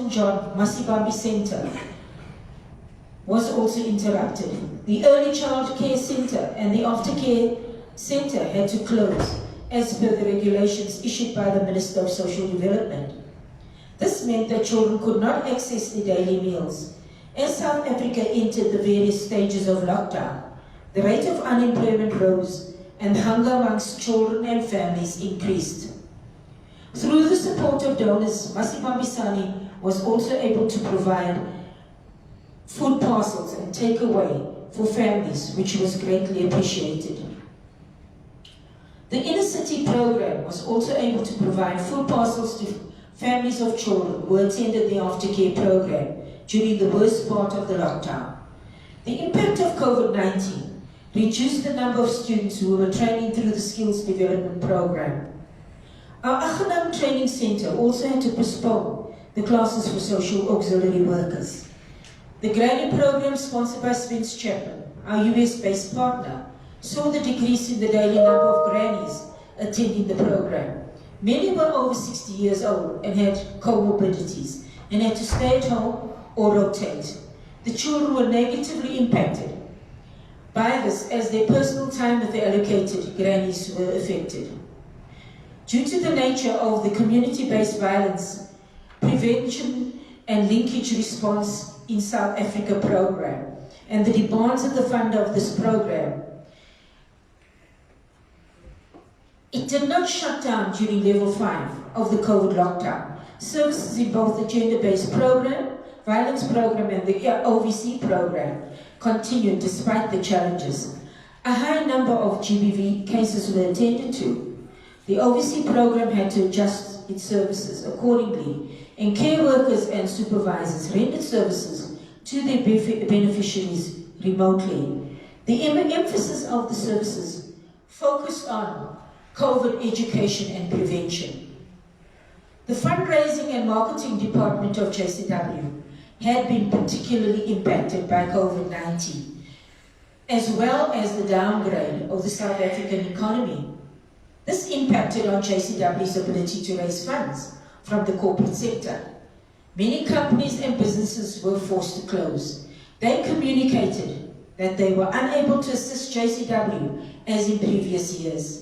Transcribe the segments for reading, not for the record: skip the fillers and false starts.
John Masibambi Center was also interrupted. The Early Child Care Center and the Aftercare Center had to close as per the regulations issued by the Minister of Social Development. This meant that children could not access their daily meals. As South Africa entered the various stages of lockdown, the rate of unemployment rose and hunger amongst children and families increased. Through the support of donors, Masibambisani was also able to provide food parcels and takeaway for families, which was greatly appreciated. The Inner City program was also able to provide food parcels to families of children who attended the aftercare program during the worst part of the lockdown. The impact of COVID-19 reduced the number of students who were training through the skills development program. Our Aghenam Training Center also had to postpone the classes for social auxiliary workers. The granny program sponsored by Spence Chapman, our US-based partner, saw the decrease in the daily number of grannies attending the program. Many were over 60 years old and had comorbidities and had to stay at home or rotate. The children were negatively impacted by this as their personal time with the allocated grannies were affected. Due to the nature of the community-based violence prevention and linkage response in South Africa program and the demands of the funder of this program, it did not shut down during level 5 of the COVID lockdown. Services in both the gender-based program, violence program and the OVC program continued despite the challenges. A high number of GBV cases were attended to. The OVC program had to adjust its services accordingly, and care workers and supervisors rendered services to their beneficiaries remotely. The emphasis of the services focused on COVID education and prevention. The fundraising and marketing department of JCW had been particularly impacted by COVID-19, as well as the downgrade of the South African economy. This impacted on JCW's ability to raise funds from the corporate sector. Many companies and businesses were forced to close. They communicated that they were unable to assist JCW as in previous years.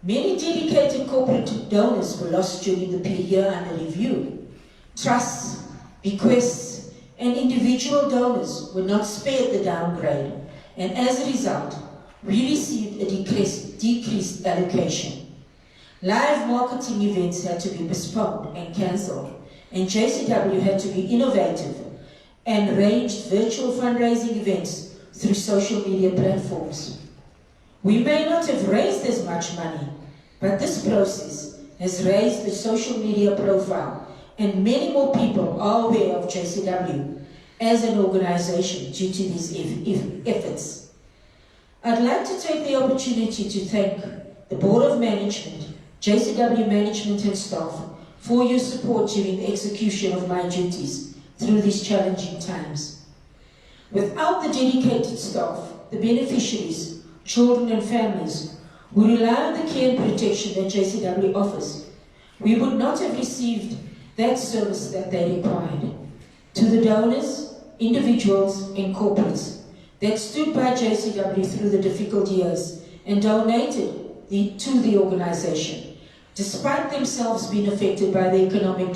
Many dedicated corporate donors were lost during the year under review. Trusts, bequests, and individual donors were not spared the downgrade, and as a result, we received a decreased allocation. Live marketing events had to be postponed and cancelled, and JCW had to be innovative and arranged virtual fundraising events through social media platforms. We may not have raised as much money, but this process has raised the social media profile, and many more people are aware of JCW as an organization due to these efforts. I'd like to take the opportunity to thank the Board of Management, JCW management and staff for your support during the execution of my duties through these challenging times. Without the dedicated staff, the beneficiaries, children and families who rely on the care and protection that JCW offers, we would not have received that service that they required. To the donors, individuals and corporates that stood by JCW through the difficult years and donated to the organization, despite themselves being affected by the economic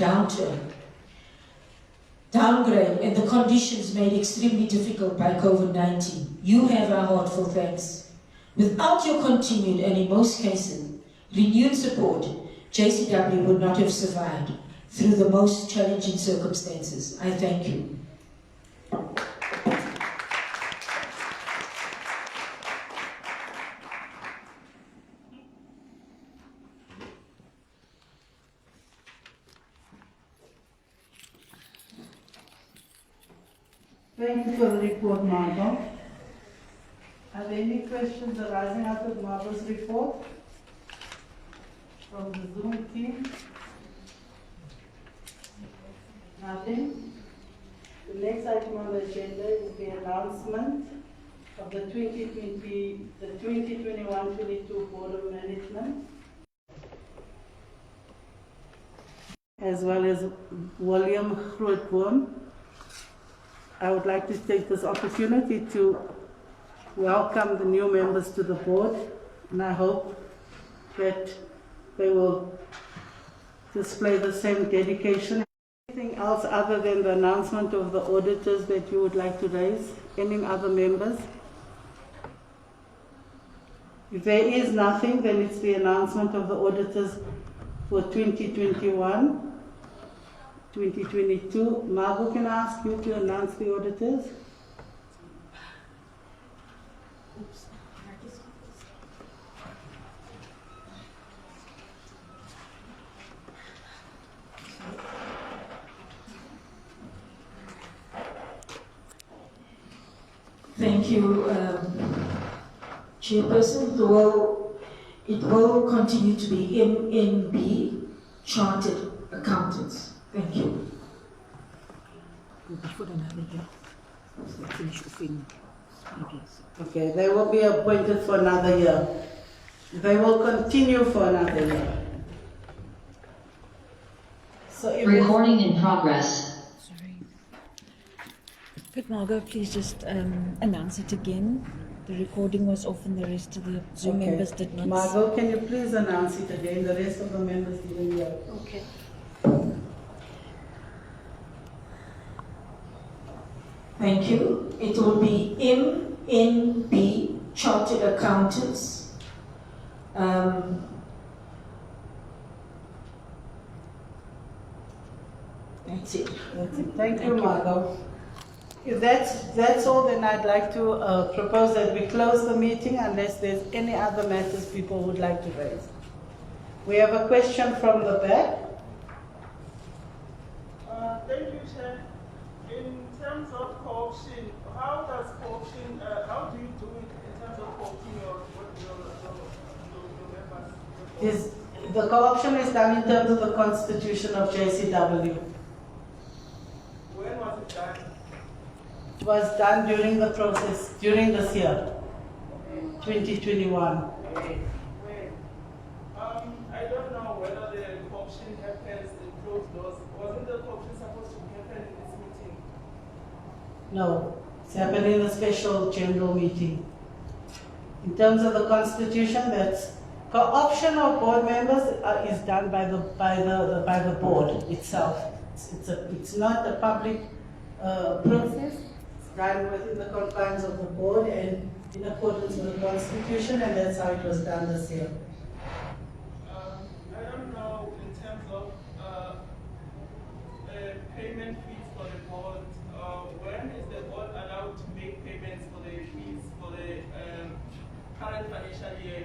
downgrade and the conditions made extremely difficult by COVID-19. You have our heartfelt thanks. Without your continued and in most cases, renewed support, JCW would not have survived through the most challenging circumstances. I thank you. Thank you for the report, Margot. Are there any questions arising out of Margot's report from the Zoom team? Nothing. The next item on the agenda is the announcement of the 2021-22 Board of Management. as well as William Grootboom. I would like to take this opportunity to welcome the new members to the board, and I hope that they will display the same dedication. Anything else other than the announcement of the auditors that you would like to raise? Any other members? If there is nothing, then it's the announcement of the auditors for 2021, 2022. Margot, can I ask you to announce the auditors? Thank you, Chairperson. It will continue to be MNB Chartered Accountants. Thank you. Okay, they will be appointed for another year. They will continue for another year. So Recording in progress. Sorry. Could Margot please just announce it again? The recording was off and the rest of the Zoom members did not. Margot, can you please announce it again? The rest of the members didn't hear. Okay. Thank you. It will be MNB Chartered Accountants. That's it. That's it. Thank you, Margot. If that's all, then I'd like to propose that we close the meeting unless there's any other matters people would like to raise. We have a question from the back. Thank you, Chair. In terms of co-option, how do you do it in terms of co-opting your members? The co-option is done in terms of the constitution of JCW. When was it done? It was done during the process, during this year, 2021. I don't know whether the co-option happens in closed doors. Wasn't the co-option supposed to happen in this meeting? No, it's happening in a special general meeting. In terms of the constitution, that's co-option of board members is done by the board itself. It's not a public process. It's done within the confines of the board and in accordance with the constitution, and that's how it was done this year. I don't know in terms of payment fees for the board. When is the board allowed to make payments for the fees for the current financial year?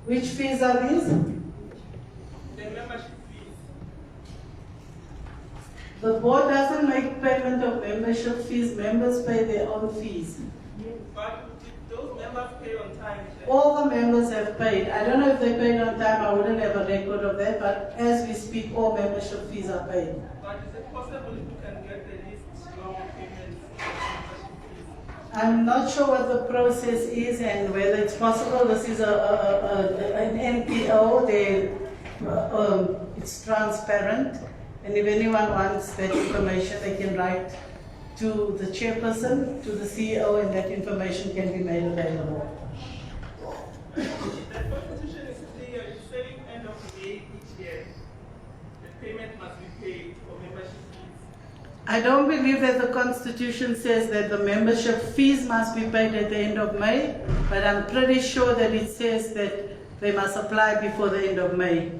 Which fees are these? The membership fees. The board doesn't make payment of membership fees. Members pay their own fees. But did those members pay on time? All the members have paid. I don't know if they paid on time. I wouldn't have a record of that. But as we speak, all membership fees are paid. But is it possible if you can get the list of payments of membership fees? I'm not sure what the process is and whether it's possible. This is an NPO. It's transparent. And if anyone wants that information, they can write to the chairperson, to the CEO, and that information can be made available. The constitution is clear. It's saying end of May each year. The payment must be paid for membership fees. I don't believe that the constitution says that the membership fees must be paid at the end of May, but I'm pretty sure that it says that they must apply before the end of May.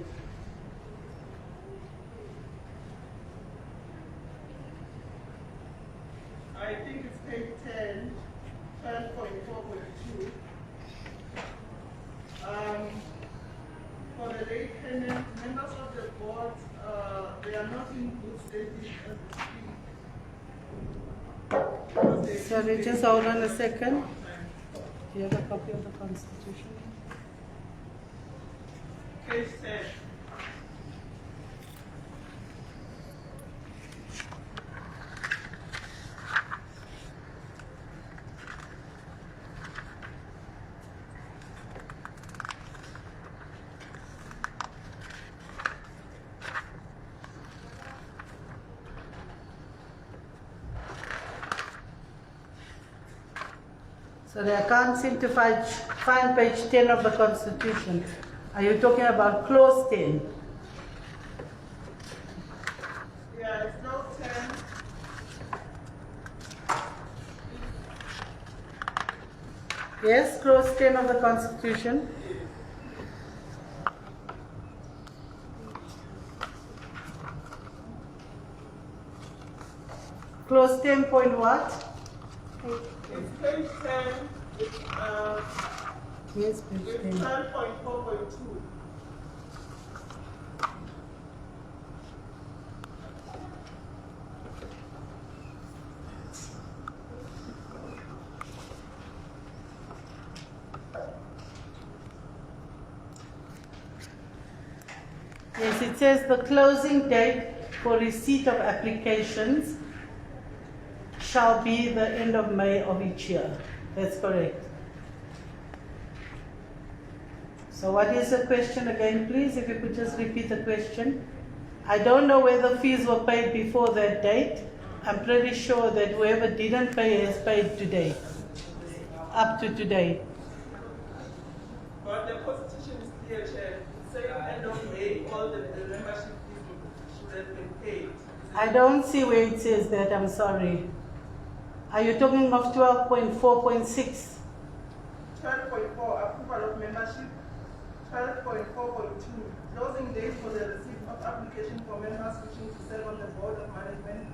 I think it's page 10, 12.4.2. For the late payment, members of the board, they are not in good standing as we speak. Sorry, just hold on a second. Do you have a copy of the constitution? Page 10. Sorry, I can't seem to find page 10 of the Constitution. Are you talking about clause 10? Yeah, it's now 10. Yes, clause 10 of the Constitution. Clause 10 point what? It's page 10. Yes, page It's 10. 10.4.2. Yes, it says the closing date for receipt of applications shall be the end of May of each year. That's correct. So what is the question again, please? If you could just repeat the question. I don't know whether fees were paid before that date. I'm pretty sure that whoever didn't pay has paid today, up to today. But the Constitution is clear, Chair. It's saying end of May, all the membership fees should have been paid. I don't see where it says that, I'm sorry. Are you talking of 12.4.6? 12.4, approval of membership. 12.4.2, closing date for the receipt of application for members wishing to serve on the Board of Management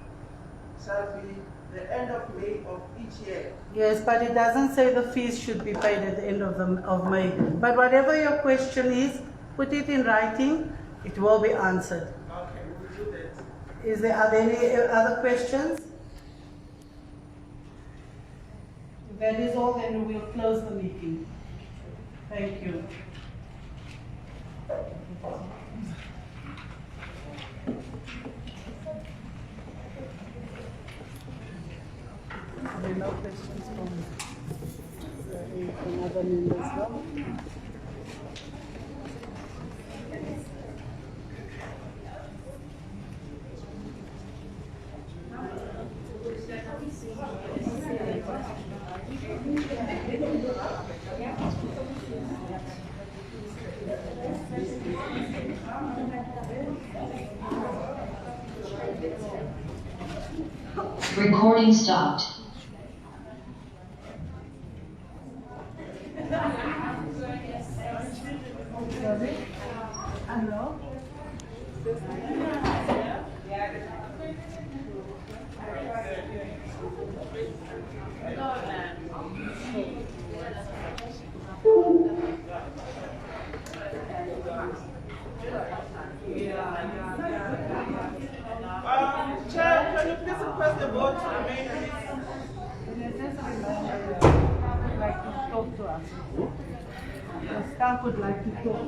shall be the end of May of each year. Yes, but it doesn't say the fees should be paid at the end of May. But whatever your question is, put it in writing, it will be answered. Okay, we'll do that. Are there any other questions? If that is all, then we'll close the meeting. Thank you. Are there no questions from other members? No? Recording stopped. Hello? Chair, can you please request the board to remain please? Would like to talk to us. The staff would like to talk.